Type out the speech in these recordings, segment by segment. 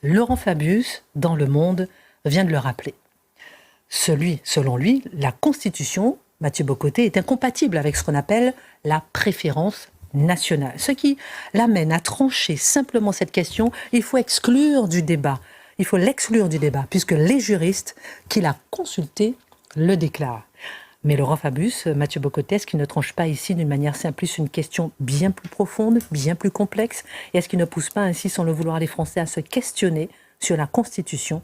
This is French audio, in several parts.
Laurent Fabius, dans Le Monde, vient de le rappeler. Selon lui, la Constitution, Mathieu Bocoté, est incompatible avec ce qu'on appelle la préférence nationale. Ce qui l'amène à trancher simplement cette question, il faut exclure du débat. Il faut l'exclure du débat, puisque les juristes qu'il a consultés le déclarent. Mais Laurent Fabius, Mathieu Bocoté, est-ce qu'il ne tranche pas ici d'une manière simpliste une question bien plus profonde, bien plus complexe? Et est-ce qu'il ne pousse pas ainsi, sans le vouloir, les Français à se questionner sur la Constitution?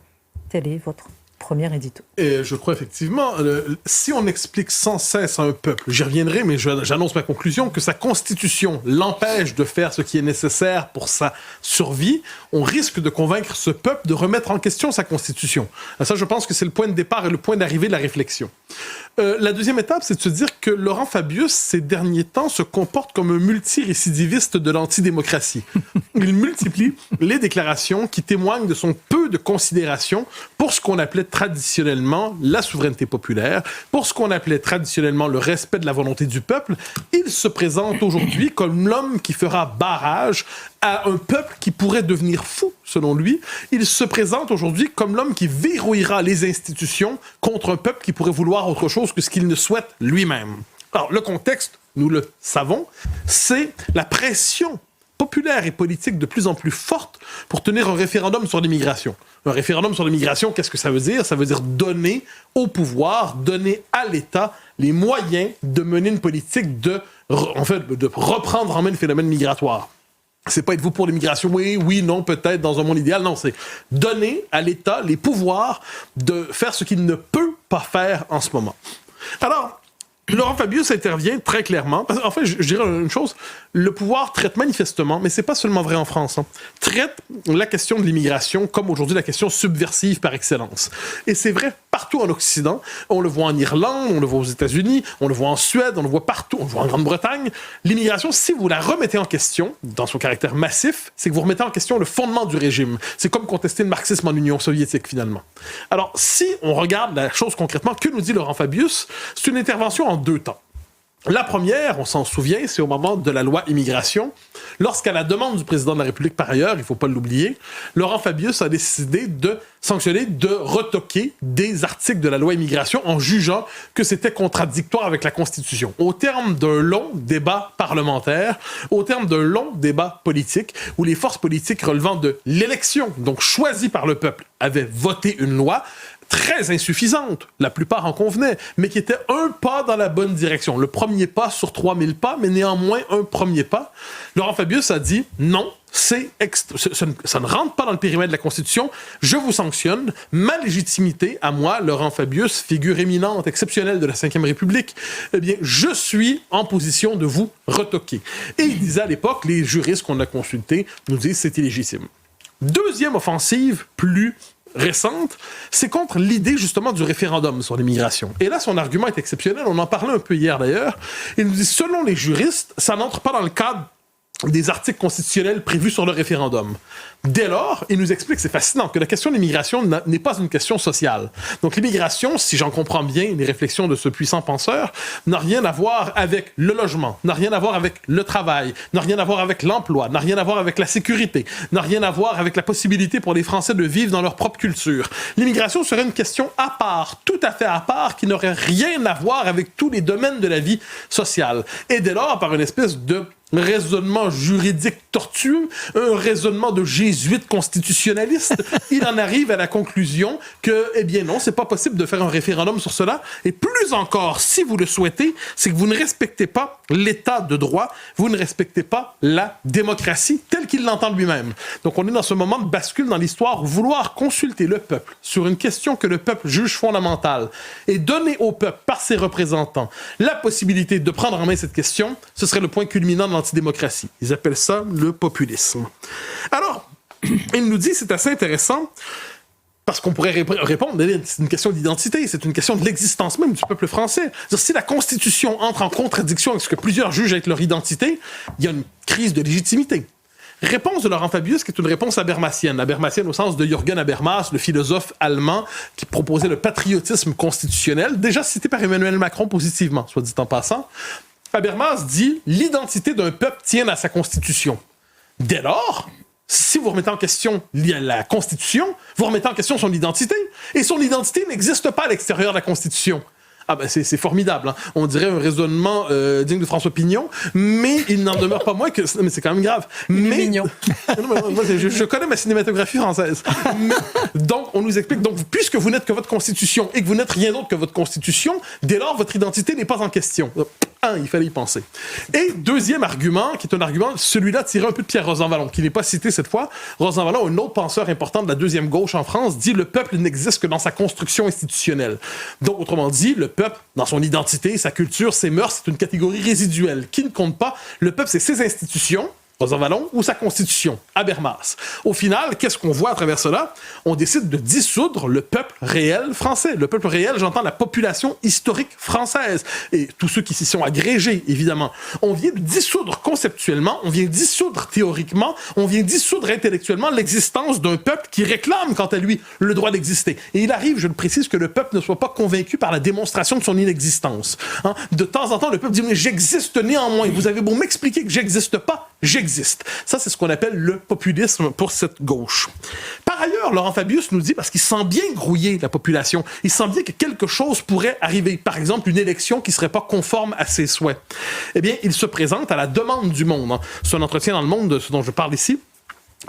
Tel est votre premier édito. Et je crois effectivement, si on explique sans cesse à un peuple, j'y reviendrai, mais j'annonce ma conclusion, que sa constitution l'empêche de faire ce qui est nécessaire pour sa survie, on risque de convaincre ce peuple de remettre en question sa constitution. Ça, je pense que c'est le point de départ et le point d'arrivée de la réflexion. La deuxième étape, c'est de se dire que Laurent Fabius, ces derniers temps, se comporte comme un multirécidiviste de l'antidémocratie. Il multiplie les déclarations qui témoignent de son peu de considération pour ce qu'on appelait traditionnellement la souveraineté populaire, pour ce qu'on appelait traditionnellement le respect de la volonté du peuple. Il se présente aujourd'hui comme l'homme qui fera barrage à un peuple qui pourrait devenir fou, selon lui. Il se présente aujourd'hui comme l'homme qui verrouillera les institutions contre un peuple qui pourrait vouloir autre chose que ce qu'il ne souhaite lui-même. Alors, le contexte, nous le savons, c'est la pression populaire et politique de plus en plus forte pour tenir un référendum sur l'immigration. Un référendum sur l'immigration, qu'est-ce que ça veut dire? Ça veut dire donner au pouvoir, donner à l'État les moyens de mener une politique de reprendre en main le phénomène migratoire. C'est pas êtes-vous pour l'immigration? Oui, oui, non, peut-être, dans un monde idéal. Non, c'est donner à l'État les pouvoirs de faire ce qu'il ne peut pas faire en ce moment. Alors, Laurent Fabius intervient très clairement. Parce qu'en fait, je dirais une chose, le pouvoir traite manifestement, mais c'est pas seulement vrai en France, traite la question de l'immigration comme aujourd'hui la question subversive par excellence. Et c'est vrai partout en Occident. On le voit en Irlande, on le voit aux États-Unis, on le voit en Suède, on le voit partout, on le voit en Grande-Bretagne. L'immigration, si vous la remettez en question, dans son caractère massif, c'est que vous remettez en question le fondement du régime. C'est comme contester le marxisme en Union soviétique, finalement. Alors, si on regarde la chose concrètement, que nous dit Laurent Fabius? C'est une intervention en deux temps. La première, on s'en souvient, c'est au moment de la loi immigration. Lorsqu'à la demande du président de la République, par ailleurs, il ne faut pas l'oublier, Laurent Fabius a décidé de sanctionner, de retoquer des articles de la loi immigration en jugeant que c'était contradictoire avec la Constitution. Au terme d'un long débat parlementaire, au terme d'un long débat politique, où les forces politiques relevant de l'élection, donc choisies par le peuple, avaient voté une loi très insuffisante, la plupart en convenaient, mais qui était un pas dans la bonne direction. Le premier pas sur 3000 pas, mais néanmoins un premier pas. Laurent Fabius a dit non, ça ne rentre pas dans le périmètre de la Constitution, je vous sanctionne, ma légitimité, à moi, Laurent Fabius, figure éminente, exceptionnelle de la Ve République, eh bien, je suis en position de vous retoquer. Et il disait à l'époque, les juristes qu'on a consultés nous disent c'est illégitime. Deuxième offensive, plus récente, c'est contre l'idée justement du référendum sur l'immigration. Et là, son argument est exceptionnel, on en parlait un peu hier d'ailleurs. Il nous dit, selon les juristes, ça n'entre pas dans le cadre des articles constitutionnels prévus sur le référendum. Dès lors, il nous explique, c'est fascinant, que la question de l'immigration n'est pas une question sociale. Donc l'immigration, si j'en comprends bien les réflexions de ce puissant penseur, n'a rien à voir avec le logement, n'a rien à voir avec le travail, n'a rien à voir avec l'emploi, n'a rien à voir avec la sécurité, n'a rien à voir avec la possibilité pour les Français de vivre dans leur propre culture. L'immigration serait une question à part, tout à fait à part, qui n'aurait rien à voir avec tous les domaines de la vie sociale. Et dès lors, par une espèce de raisonnement juridique tortueux, un raisonnement de jésuite constitutionnaliste, il en arrive à la conclusion que, eh bien non, c'est pas possible de faire un référendum sur cela. Et plus encore, si vous le souhaitez, c'est que vous ne respectez pas l'état de droit, vous ne respectez pas la démocratie telle qu'il l'entend lui-même. Donc on est dans ce moment de bascule dans l'histoire où vouloir consulter le peuple sur une question que le peuple juge fondamentale et donner au peuple, par ses représentants, la possibilité de prendre en main cette question, ce serait le point culminant de l'antidémocratie. Ils appellent ça le populisme. Alors, il nous dit, c'est assez intéressant, parce qu'on pourrait répondre, c'est une question d'identité, c'est une question de l'existence même du peuple français. C'est-à-dire, si la Constitution entre en contradiction avec ce que plusieurs jugent être leur identité, il y a une crise de légitimité. Réponse de Laurent Fabius, qui est une réponse habermasienne. Habermasienne au sens de Jürgen Habermas, le philosophe allemand qui proposait le patriotisme constitutionnel, déjà cité par Emmanuel Macron positivement, soit dit en passant. Habermas dit « L'identité d'un peuple tient à sa constitution. Dès lors, si vous remettez en question la Constitution, vous remettez en question son identité. Et son identité n'existe pas à l'extérieur de la Constitution. Ah ben c'est formidable, hein. On dirait un raisonnement digne de François Pignon, mais il n'en demeure pas moins que... Mais c'est quand même grave. Mais mignon. Moi, je connais ma cinématographie française. Donc, on nous explique, donc, puisque vous n'êtes que votre Constitution et que vous n'êtes rien d'autre que votre Constitution, dès lors, votre identité n'est pas en question. Il fallait y penser. Et deuxième argument, qui est un argument, celui-là tiré un peu de Pierre Rosanvallon, qui n'est pas cité cette fois. Rosanvallon, un autre penseur important de la deuxième gauche en France, dit « Le peuple n'existe que dans sa construction institutionnelle ». Donc, autrement dit, le peuple, dans son identité, sa culture, ses mœurs, c'est une catégorie résiduelle qui ne compte pas. Le peuple, c'est ses institutions, Rosanvallon, ou sa constitution, Habermas. Au final, qu'est-ce qu'on voit à travers cela? On décide de dissoudre le peuple réel français. Le peuple réel, j'entends la population historique française. Et tous ceux qui s'y sont agrégés, évidemment. On vient de dissoudre conceptuellement, on vient dissoudre théoriquement, on vient dissoudre intellectuellement l'existence d'un peuple qui réclame, quant à lui, le droit d'exister. Et il arrive, je le précise, que le peuple ne soit pas convaincu par la démonstration de son inexistence. Hein? De temps en temps, le peuple dit « Mais j'existe néanmoins. Vous avez beau m'expliquer que j'existe pas, j'existe. » Ça, c'est ce qu'on appelle le populisme pour cette gauche. Par ailleurs, Laurent Fabius nous dit, parce qu'il sent bien grouiller la population, il sent bien que quelque chose pourrait arriver, par exemple une élection qui ne serait pas conforme à ses souhaits. Eh bien, il se présente à la demande du Monde. Hein. C'est un entretien dans Le Monde de ce dont je parle ici.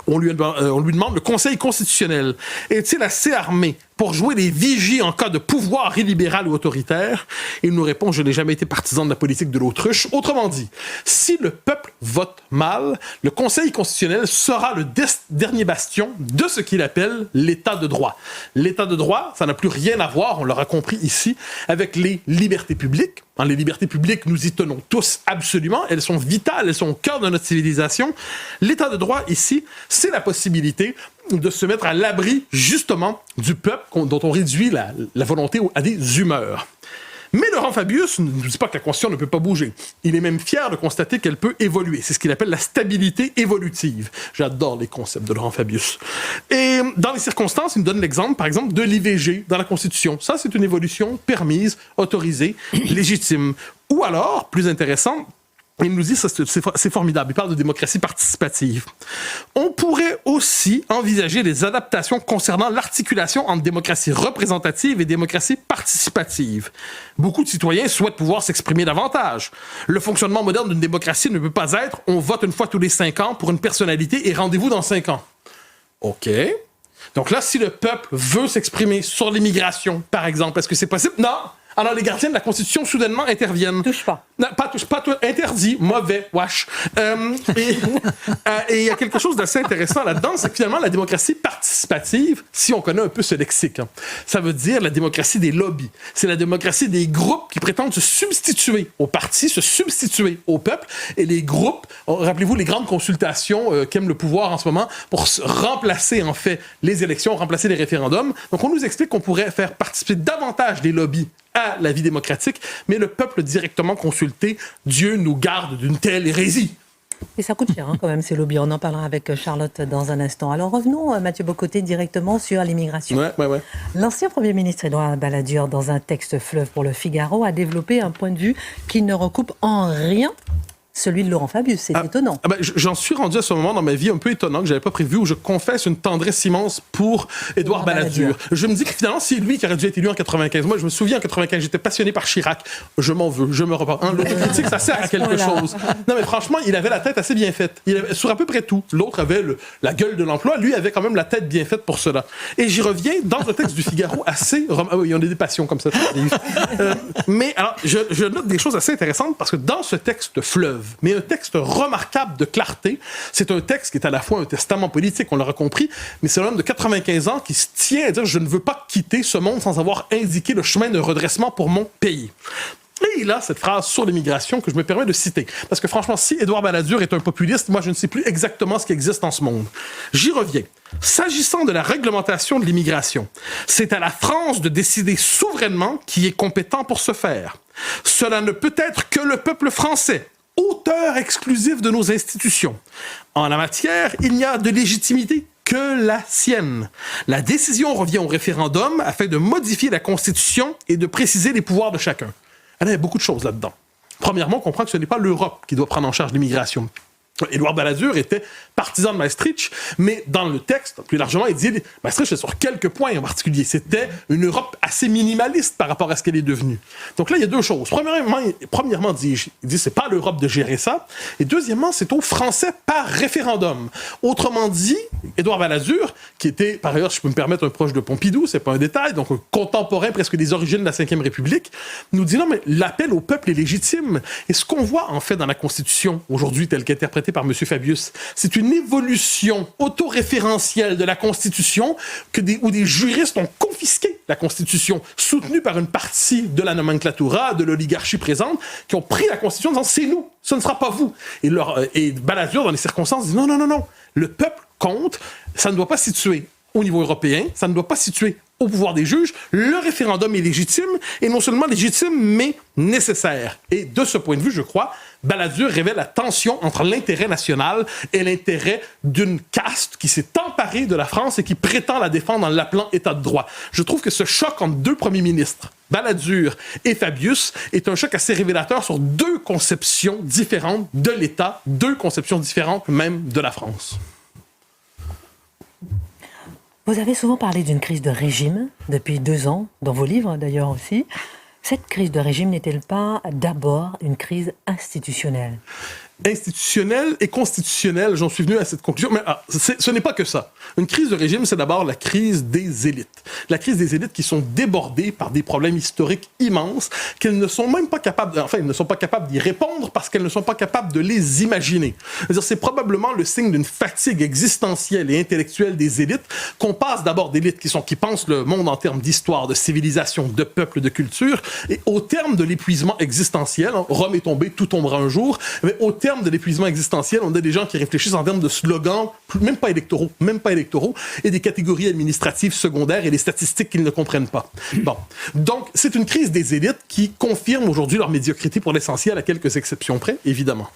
On lui demande, le Conseil constitutionnel est-il assez armé pour jouer les vigies en cas de pouvoir illibéral ou autoritaire? Il nous répond, je n'ai jamais été partisan de la politique de l'autruche. Autrement dit, si le peuple vote mal, le Conseil constitutionnel sera le dernier bastion de ce qu'il appelle l'état de droit. L'état de droit, ça n'a plus rien à voir, on l'aura compris ici, avec les libertés publiques. Les libertés publiques, nous y tenons tous absolument. Elles sont vitales, elles sont au cœur de notre civilisation. L'état de droit, ici, c'est la possibilité de se mettre à l'abri, justement, du peuple dont on réduit la volonté à des humeurs. Mais Laurent Fabius ne nous dit pas que la Constitution ne peut pas bouger. Il est même fier de constater qu'elle peut évoluer. C'est ce qu'il appelle la stabilité évolutive. J'adore les concepts de Laurent Fabius. Et dans les circonstances, il nous donne l'exemple, par exemple, de l'IVG dans la Constitution. Ça, c'est une évolution permise, autorisée, légitime. Ou alors, plus intéressant, il nous dit, ça c'est formidable, il parle de démocratie participative. On pourrait aussi envisager des adaptations concernant l'articulation entre démocratie représentative et démocratie participative. Beaucoup de citoyens souhaitent pouvoir s'exprimer davantage. Le fonctionnement moderne d'une démocratie ne peut pas être « on vote une fois tous les 5 ans pour une personnalité et rendez-vous dans 5 ans ». OK. Donc là, si le peuple veut s'exprimer sur l'immigration, par exemple, est-ce que c'est possible? Non! Alors, les gardiens de la Constitution, soudainement, interviennent. Touche pas. Non, pas touche pas, interdit, mauvais, wesh. Et il y a quelque chose d'assez intéressant là-dedans, c'est que finalement, la démocratie participative, si on connaît un peu ce lexique, hein, ça veut dire la démocratie des lobbies. C'est la démocratie des groupes qui prétendent se substituer aux partis, se substituer au peuple. Et les groupes, rappelez-vous les grandes consultations qu'aime le pouvoir en ce moment pour remplacer, en fait, les élections, remplacer les référendums. Donc, on nous explique qu'on pourrait faire participer davantage des lobbies à la vie démocratique, mais le peuple directement consulté, Dieu nous garde d'une telle hérésie. Et ça coûte cher, hein, quand même, ces lobbies. On en parlera avec Charlotte dans un instant. Alors revenons, Mathieu Bocoté, directement sur l'immigration. Ouais. L'ancien Premier ministre Édouard Balladur, dans un texte fleuve pour Le Figaro, a développé un point de vue qui ne recoupe en rien celui de Laurent Fabius. C'est étonnant. J'en suis rendu à ce moment dans ma vie un peu étonnant que je n'avais pas prévu, où je confesse une tendresse immense pour Édouard Balladur. Je me dis que finalement, c'est lui qui aurait dû être élu en 95. Moi, je me souviens en 95, j'étais passionné par Chirac. Je m'en veux, je me repars. L'autocritique, ça sert à quelque chose. Non, mais franchement, il avait la tête assez bien faite. Il avait, sur à peu près tout. L'autre avait la gueule de l'emploi. Lui avait quand même la tête bien faite pour cela. Et j'y reviens dans un texte du Figaro assez... il y a des passions comme ça. Mais alors, je note des choses assez intéressantes parce que dans ce texte fleuve, mais un texte remarquable de clarté. C'est un texte qui est à la fois un testament politique, on l'aura compris, mais c'est un homme de 95 ans qui se tient à dire « Je ne veux pas quitter ce monde sans avoir indiqué le chemin de redressement pour mon pays ». Et il a cette phrase sur l'immigration que je me permets de citer. Parce que franchement, si Édouard Balladur est un populiste, moi je ne sais plus exactement ce qui existe en ce monde. J'y reviens. S'agissant de la réglementation de l'immigration, c'est à la France de décider souverainement qui est compétent pour ce faire. Cela ne peut être que le peuple français, auteur exclusif de nos institutions. En la matière, il n'y a de légitimité que la sienne. La décision revient au référendum afin de modifier la Constitution et de préciser les pouvoirs de chacun. Il y a beaucoup de choses là-dedans. Premièrement, on comprend que ce n'est pas l'Europe qui doit prendre en charge l'immigration. Édouard Balladur était partisan de Maastricht, mais dans le texte, plus largement, il dit Maastricht sur quelques points en particulier. C'était une Europe assez minimaliste par rapport à ce qu'elle est devenue. Donc là, il y a deux choses. Premièrement il dit c'est pas à l'Europe de gérer ça. Et deuxièmement, c'est aux Français par référendum. Autrement dit, Édouard Balladur, qui était, par ailleurs, si je peux me permettre, un proche de Pompidou, c'est pas un détail, donc un contemporain presque des origines de la Ve République, nous dit non, mais l'appel au peuple est légitime. Et ce qu'on voit, en fait, dans la Constitution, aujourd'hui, telle qu'interprétée par M. Fabius, c'est une évolution autoréférentielle de la Constitution où des juristes ont confisqué la Constitution, soutenue par une partie de la nomenclatura, de l'oligarchie présente, qui ont pris la Constitution en disant c'est nous, ce ne sera pas vous. Et Balladur, dans les circonstances, dit non, le peuple compte, ça ne doit pas se situer au niveau européen, ça ne doit pas se situer au pouvoir des juges, le référendum est légitime, et non seulement légitime, mais nécessaire. Et de ce point de vue, je crois, Balladur révèle la tension entre l'intérêt national et l'intérêt d'une caste qui s'est emparée de la France et qui prétend la défendre en l'appelant État de droit. Je trouve que ce choc entre deux premiers ministres, Balladur et Fabius, est un choc assez révélateur sur deux conceptions différentes de l'État, deux conceptions différentes même de la France. Vous avez souvent parlé d'une crise de régime depuis 2 ans, dans vos livres d'ailleurs aussi. Cette crise de régime n'est-elle pas d'abord une crise institutionnelle ? Institutionnelle et constitutionnelle, j'en suis venu à cette conclusion, mais ce n'est pas que ça. Une crise de régime, c'est d'abord la crise des élites. La crise des élites qui sont débordées par des problèmes historiques immenses, qu'elles ne sont même pas capables, elles ne sont pas capables d'y répondre parce qu'elles ne sont pas capables de les imaginer. C'est probablement le signe d'une fatigue existentielle et intellectuelle des élites, qu'on passe d'abord d'élites qui pensent le monde en termes d'histoire, de civilisation, de peuple, de culture, et au terme de l'épuisement existentiel, Rome est tombée, tout tombera un jour, mais au terme de l'épuisement existentiel, on a des gens qui réfléchissent en termes de slogans, même pas électoraux, et des catégories administratives secondaires et des statistiques qu'ils ne comprennent pas. Bon. Donc, c'est une crise des élites qui confirme aujourd'hui leur médiocrité pour l'essentiel, à quelques exceptions près, évidemment.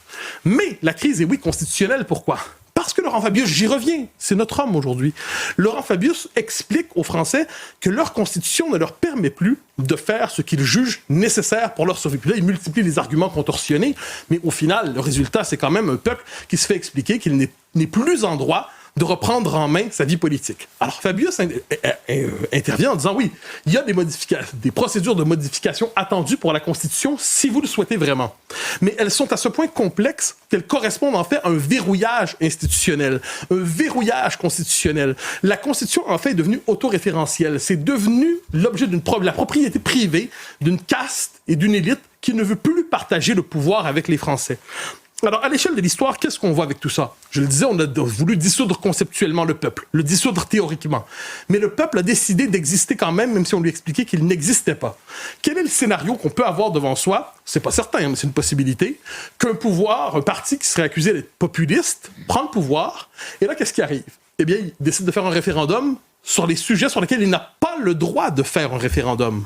Mais la crise est, oui, constitutionnelle. Pourquoi ? Parce que Laurent Fabius, j'y reviens, c'est notre homme aujourd'hui. Laurent Fabius explique aux Français que leur constitution ne leur permet plus de faire ce qu'ils jugent nécessaire pour leur survie. Puis là, il multiplie les arguments contorsionnés, mais au final, le résultat, c'est quand même un peuple qui se fait expliquer qu'il n'est plus en droit de reprendre en main sa vie politique. Alors Fabius intervient en disant oui, il y a des procédures de modification attendues pour la Constitution si vous le souhaitez vraiment. Mais elles sont à ce point complexes qu'elles correspondent en fait à un verrouillage institutionnel, un verrouillage constitutionnel. La Constitution en fait est devenue autoréférentielle. C'est devenu l'objet la propriété privée d'une caste et d'une élite qui ne veut plus partager le pouvoir avec les Français. Alors, à l'échelle de l'histoire, qu'est-ce qu'on voit avec tout ça? Je le disais, on a voulu dissoudre conceptuellement le peuple, le dissoudre théoriquement. Mais le peuple a décidé d'exister quand même si on lui expliquait qu'il n'existait pas. Quel est le scénario qu'on peut avoir devant soi? C'est pas certain, mais c'est une possibilité. Qu'un parti qui serait accusé d'être populiste, prend le pouvoir, et là, qu'est-ce qui arrive? Eh bien, il décide de faire un référendum sur les sujets sur lesquels il n'a pas le droit de faire un référendum.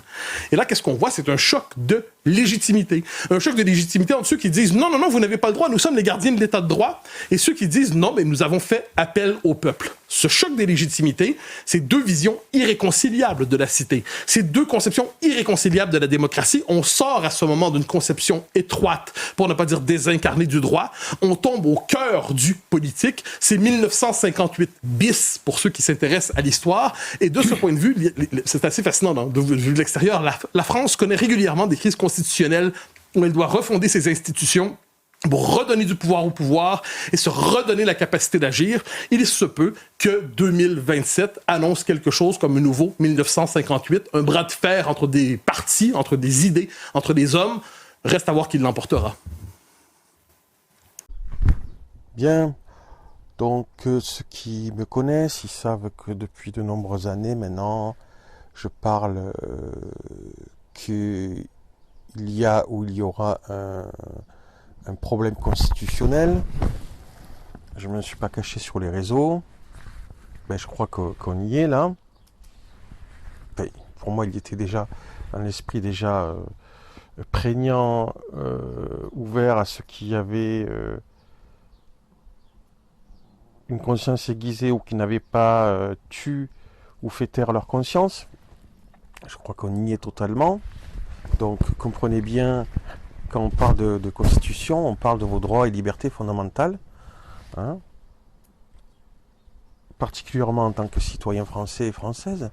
Et là, qu'est-ce qu'on voit? C'est un choc de légitimité. Un choc de légitimité entre ceux qui disent « Non, vous n'avez pas le droit, nous sommes les gardiens de l'état de droit » et ceux qui disent « Non, mais nous avons fait appel au peuple ». Ce choc des légitimités, c'est deux visions irréconciliables de la cité. C'est deux conceptions irréconciliables de la démocratie. On sort à ce moment d'une conception étroite, pour ne pas dire désincarnée du droit. On tombe au cœur du politique. C'est 1958 bis pour ceux qui s'intéressent à l'histoire. Et de ce point de vue, c'est assez fascinant de vue de l'extérieur. La France connaît régulièrement des crises constitutionnelles où elle doit refonder ses institutions pour redonner du pouvoir au pouvoir et se redonner la capacité d'agir. Il se peut que 2027 annonce quelque chose comme un nouveau 1958, un bras de fer entre des partis, entre des idées, entre des hommes. Reste à voir qui l'emportera. Bien. Donc, ceux qui me connaissent, ils savent que depuis de nombreuses années maintenant, je parle qu'il y a ou il y aura un problème constitutionnel. Je ne me suis pas caché sur les réseaux. Ben, je crois qu'on y est là. Ben, pour moi, il était déjà un esprit déjà prégnant, ouvert à ceux qui avaient une conscience aiguisée ou qui n'avaient pas tué ou fait taire leur conscience. Je crois qu'on y est totalement. Donc comprenez bien, quand on parle de constitution, on parle de vos droits et libertés fondamentales. hein, particulièrement en tant que citoyen français et française.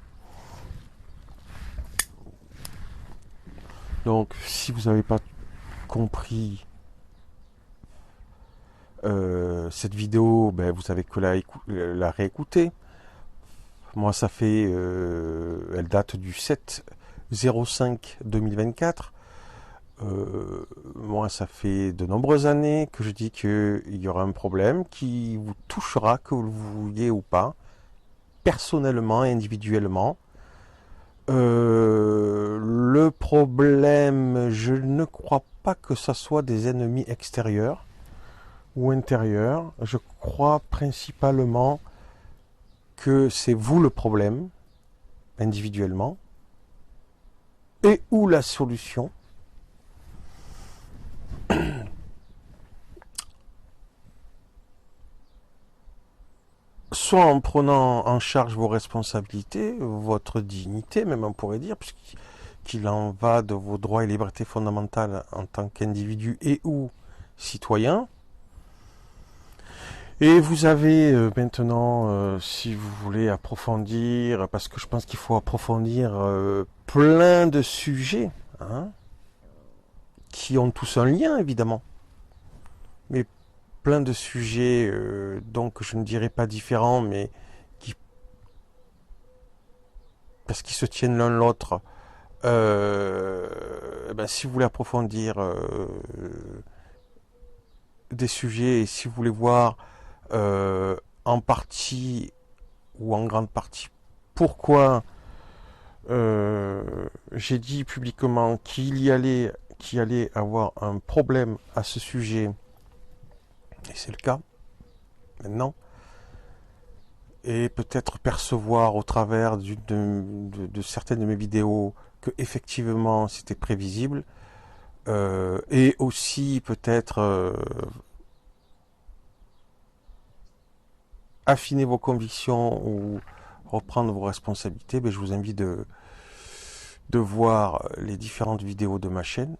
Donc, si vous n'avez pas compris cette vidéo, ben, vous avez que la réécouter. Moi, ça fait... elle date du 7/05/2024. Moi, ça fait de nombreuses années que je dis qu'il y aura un problème qui vous touchera, que vous le vouliez ou pas, personnellement, individuellement. Le problème, je ne crois pas que ça soit des ennemis extérieurs ou intérieurs. Je crois principalement que c'est vous le problème, individuellement, et ou la solution. Soit en prenant en charge vos responsabilités, votre dignité, même on pourrait dire, puisqu'il en va de vos droits et libertés fondamentales en tant qu'individu et ou citoyen. Et vous avez maintenant, si vous voulez approfondir, parce que je pense qu'il faut approfondir plein de sujets, hein, qui ont tous un lien évidemment, mais plein de sujets, donc je ne dirais pas différents, mais parce qu'ils se tiennent l'un l'autre. Ben, si vous voulez approfondir des sujets, et si vous voulez voir en partie ou en grande partie pourquoi j'ai dit publiquement qu'il allait avoir un problème à ce sujet, et c'est le cas maintenant, et peut-être percevoir au travers de certaines de mes vidéos que effectivement c'était prévisible, et aussi peut-être affiner vos convictions ou reprendre vos responsabilités, ben, je vous invite de voir les différentes vidéos de ma chaîne.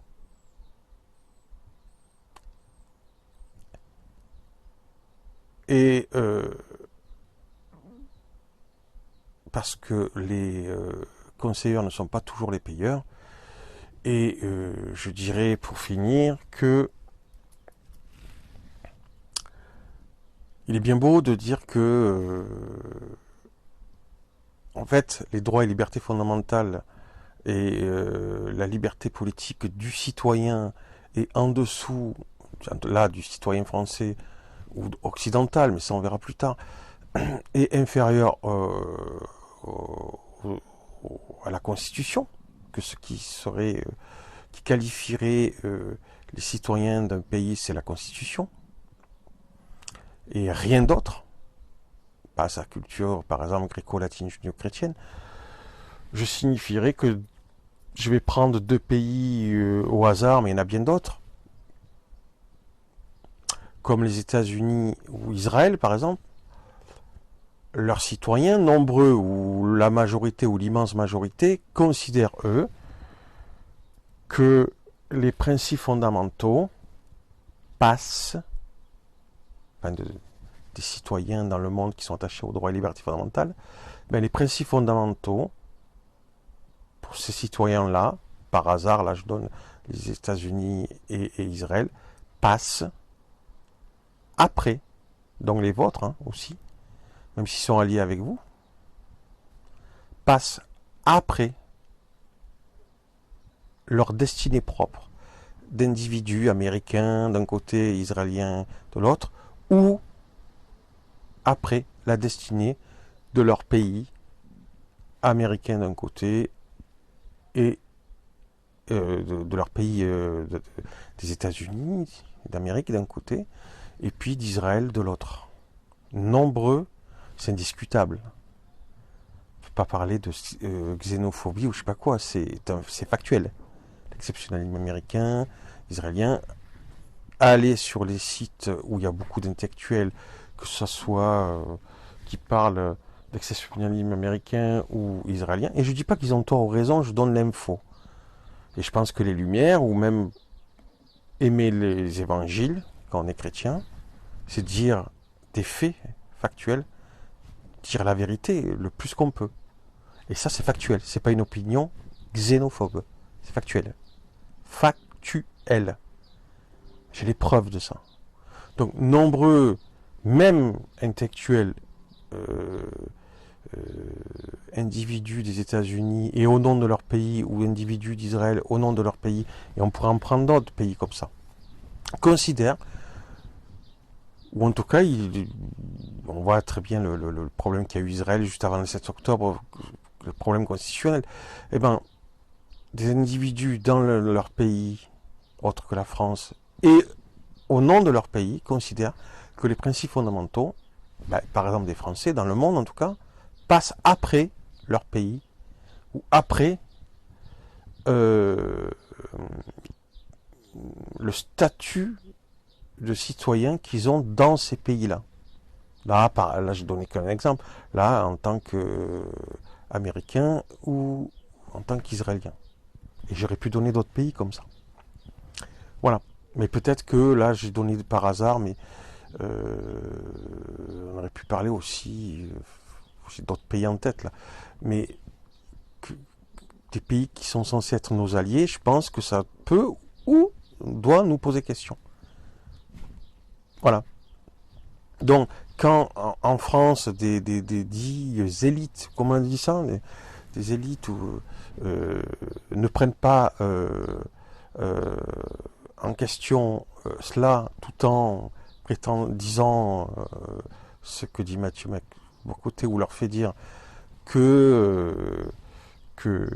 Et parce que les conseillers ne sont pas toujours les payeurs. Et je dirais pour finir que il est bien beau de dire que en fait les droits et libertés fondamentales et la liberté politique du citoyen est en dessous là du citoyen français ou occidental, mais ça on verra plus tard, est inférieur à la Constitution, que ce qui serait qui qualifierait les citoyens d'un pays, c'est la Constitution et rien d'autre, pas sa culture par exemple gréco-latine, judéo-chrétienne. Je signifierais que je vais prendre deux pays au hasard, mais il y en a bien d'autres, comme les États-Unis ou Israël par exemple. Leurs citoyens, nombreux ou la majorité ou l'immense majorité, considèrent eux que les principes fondamentaux passent, enfin des citoyens dans le monde qui sont attachés aux droits et libertés fondamentales, ben les principes fondamentaux pour ces citoyens-là, par hasard, là je donne les États-Unis et Israël, passent après, donc les vôtres hein, aussi, même s'ils sont alliés avec vous, passent après leur destinée propre d'individus américains d'un côté, israéliens de l'autre, ou après la destinée de leur pays américain d'un côté et de leur pays des États-Unis, d'Amérique d'un côté, et puis d'Israël de l'autre. Nombreux, c'est indiscutable. On ne peut pas parler de xénophobie ou je sais pas quoi, c'est factuel. L'exceptionnalisme américain, israélien, aller sur les sites où il y a beaucoup d'intellectuels, que ce soit qui parlent d'exceptionnalisme américain ou israélien, et je ne dis pas qu'ils ont tort ou raison, je donne l'info. Et je pense que les Lumières, ou même aimer les évangiles, quand on est chrétien, c'est dire des faits factuels, dire la vérité le plus qu'on peut. Et ça, c'est factuel. C'est pas une opinion xénophobe. C'est factuel. Factuel. J'ai les preuves de ça. Donc, nombreux, même intellectuels, individus des États-Unis et au nom de leur pays, ou individus d'Israël au nom de leur pays, et on pourrait en prendre d'autres pays comme ça, considèrent, ou en tout cas, on voit très bien le problème qu'il y a eu Israël juste avant le 7 octobre, le problème constitutionnel. Eh bien, des individus dans leur pays, autres que la France, et au nom de leur pays, considèrent que les principes fondamentaux, par exemple des Français, dans le monde en tout cas, passent après leur pays, ou après le statut de citoyen qu'ils ont dans ces pays-là. Là, je donnais qu'un exemple, là, en tant qu'Américain ou en tant qu'Israélien. Et j'aurais pu donner d'autres pays comme ça. Voilà. Mais peut-être que là, j'ai donné par hasard, mais on aurait pu parler aussi, j'ai d'autres pays en tête là, mais des pays qui sont censés être nos alliés, je pense que ça peut ou doit nous poser question. Voilà. Donc, quand en France, des dits élites, comment on dit ça, des élites ne prennent pas en question cela, tout en disant ce que dit Mathieu Bock-Côté, ou leur fait dire que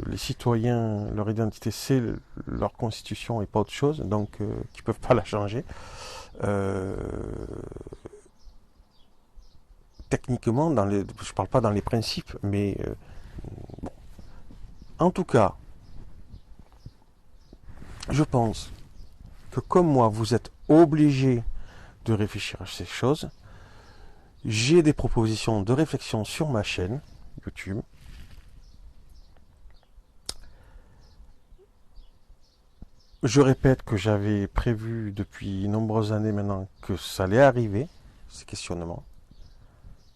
les citoyens, leur identité, c'est leur constitution et pas autre chose, donc qu'ils ne peuvent pas la changer. Techniquement, je ne parle pas dans les principes, mais bon. En tout cas, je pense que comme moi, vous êtes obligés de réfléchir à ces choses. J'ai des propositions de réflexion sur ma chaîne YouTube. Je répète que j'avais prévu depuis de nombreuses années maintenant que ça allait arriver, ces questionnements.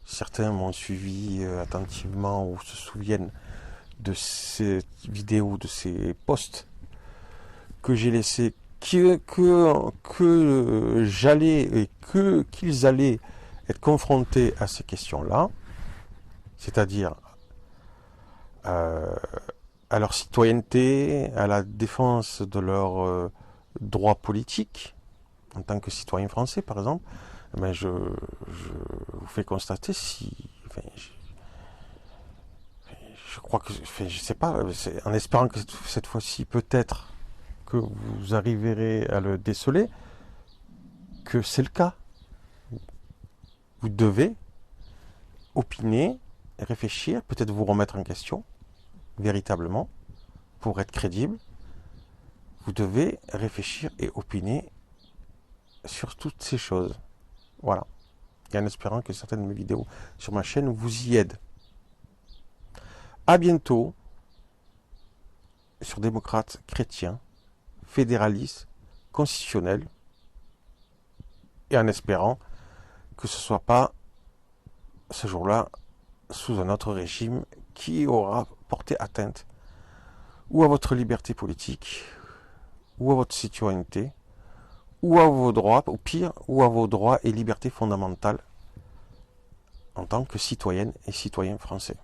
Certains m'ont suivi attentivement ou se souviennent de ces vidéos, de ces posts que j'ai laissés, que j'allais et qu'ils allaient être confrontés à ces questions-là, c'est-à-dire à leur citoyenneté, à la défense de leurs droits politiques, en tant que citoyen français par exemple. Mais je vous fais constater je crois que, je sais pas, en espérant que cette fois-ci peut-être que vous arriverez à le déceler, que c'est le cas. Vous devez opiner, réfléchir, peut-être vous remettre en question, véritablement, pour être crédible. Vous devez réfléchir et opiner sur toutes ces choses. Voilà. Et en espérant que certaines de mes vidéos sur ma chaîne vous y aident. À bientôt sur démocrates chrétiens, fédéralistes, constitutionnels, et en espérant que ce ne soit pas ce jour-là sous un autre régime qui aura porté atteinte ou à votre liberté politique, ou à votre citoyenneté, ou à vos droits, ou pire, ou à vos droits et libertés fondamentales en tant que citoyenne et citoyen français.